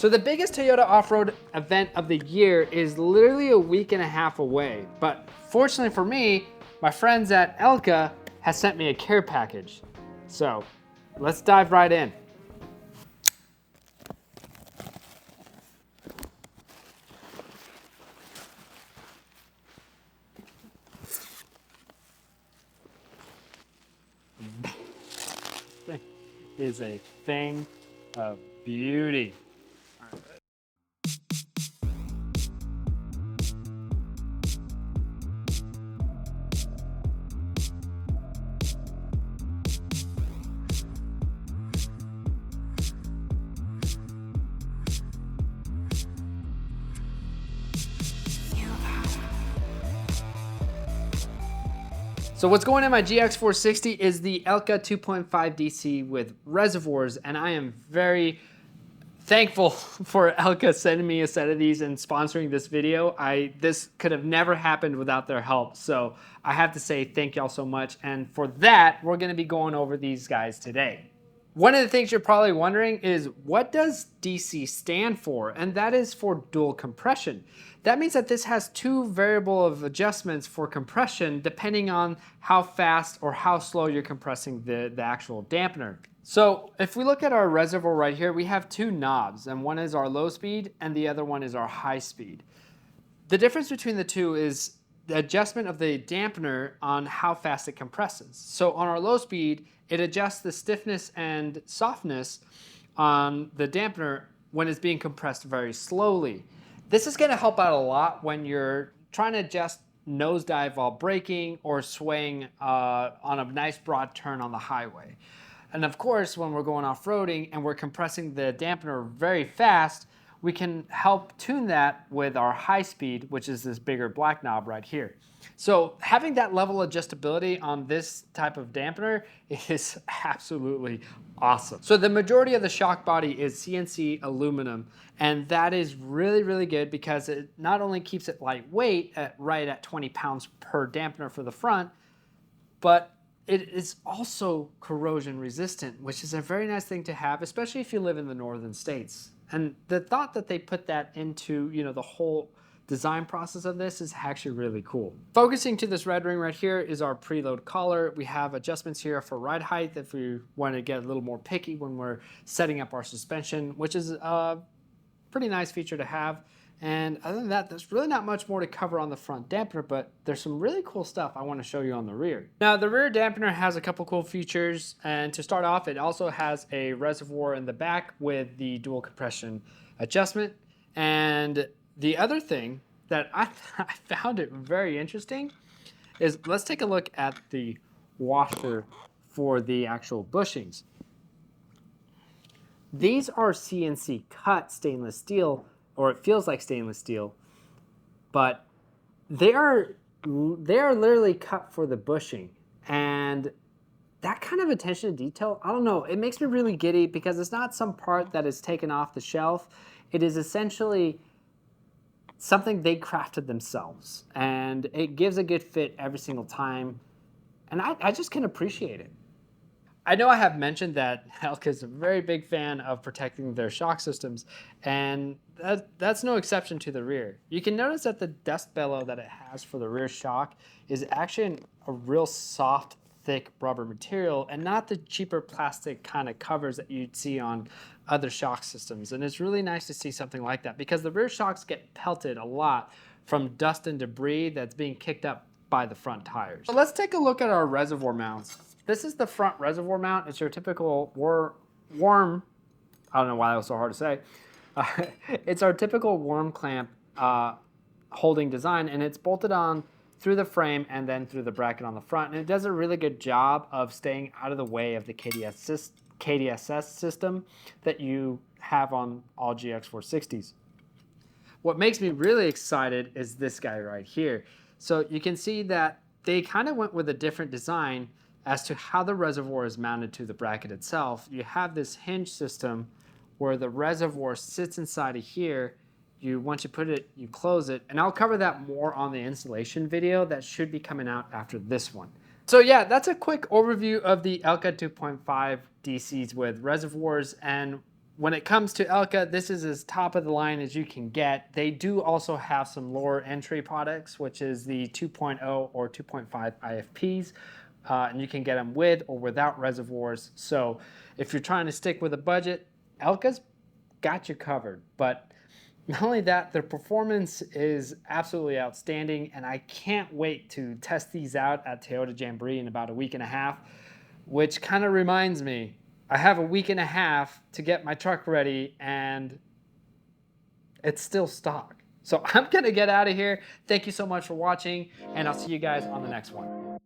So the biggest Toyota off-road event of the year is literally a week and a half away. But fortunately for me, my friends at Elka has sent me a care package. So let's dive right in. Is a thing of beauty. So what's going in my GX460 is the Elka 2.5 DC with Reservoirs, and I am very thankful for Elka sending me a set of these and sponsoring this video. This could have never happened without their help, so I have to say thank y'all so much, and for that, we're gonna be going over these guys today. One of the things you're probably wondering is, what does DC stand for? And that is for dual compression. That means that this has two variable of adjustments for compression depending on how fast or how slow you're compressing the actual dampener. So if we look at our reservoir right here, we have two knobs, and one is our low speed and the other one is our high speed. The difference between the two is the adjustment of the dampener on how fast it compresses. So on our low speed, it adjusts the stiffness and softness on the dampener when it's being compressed very slowly. This is gonna help out a lot when you're trying to adjust nosedive while braking or swaying on a nice broad turn on the highway. And of course, when we're going off-roading and we're compressing the dampener very fast, we can help tune that with our high speed, which is this bigger black knob right here. So having that level of adjustability on this type of dampener is absolutely awesome. So the majority of the shock body is CNC aluminum, and that is really, really good because it not only keeps it lightweight right at 20 pounds per dampener for the front, but it is also corrosion resistant, which is a very nice thing to have, especially if you live in the northern states. And the thought that they put that into, the whole design process of this is actually really cool. Focusing to this red ring right here is our preload collar. We have adjustments here for ride height if we want to get a little more picky when we're setting up our suspension, which is a pretty nice feature to have. And other than that, there's really not much more to cover on the front dampener, but there's some really cool stuff I want to show you on the rear. Now, the rear dampener has a couple cool features, and to start off, it also has a reservoir in the back with the dual compression adjustment. And the other thing that I found it very interesting is, let's take a look at the washer for the actual bushings. These are CNC cut stainless steel, or it feels like stainless steel, but they are literally cut for the bushing. And that kind of attention to detail, I don't know, it makes me really giddy because it's not some part that is taken off the shelf. It is essentially something they crafted themselves, and it gives a good fit every single time. And I just can appreciate it. I know I have mentioned that Elka is a very big fan of protecting their shock systems, and that's no exception to the rear. You can notice that the dust bellow that it has for the rear shock is actually a real soft, thick rubber material, and not the cheaper plastic kind of covers that you'd see on other shock systems. And it's really nice to see something like that, because the rear shocks get pelted a lot from dust and debris that's being kicked up by the front tires. So let's take a look at our reservoir mounts. This is the front reservoir mount. It's your typical worm, I don't know why that was so hard to say. It's our typical worm clamp holding design, and it's bolted on through the frame and then through the bracket on the front. And it does a really good job of staying out of the way of the KDSS system that you have on all GX460s. What makes me really excited is this guy right here. So you can see that they kind of went with a different design as to how the reservoir is mounted to the bracket itself. You have this hinge system where the reservoir sits inside of here. Once you put it, you close it, and I'll cover that more on the installation video that should be coming out after this one. So yeah, that's a quick overview of the Elka 2.5 DCs with reservoirs, and when it comes to Elka, this is as top of the line as you can get. They do also have some lower entry products, which is the 2.0 or 2.5 IFPs. And you can get them with or without reservoirs. So if you're trying to stick with a budget, Elka's got you covered. But not only that, their performance is absolutely outstanding, and I can't wait to test these out at Toyota Jamboree in about a week and a half, which kind of reminds me, I have a week and a half to get my truck ready, and it's still stock. So I'm gonna get out of here. Thank you so much for watching, and I'll see you guys on the next one.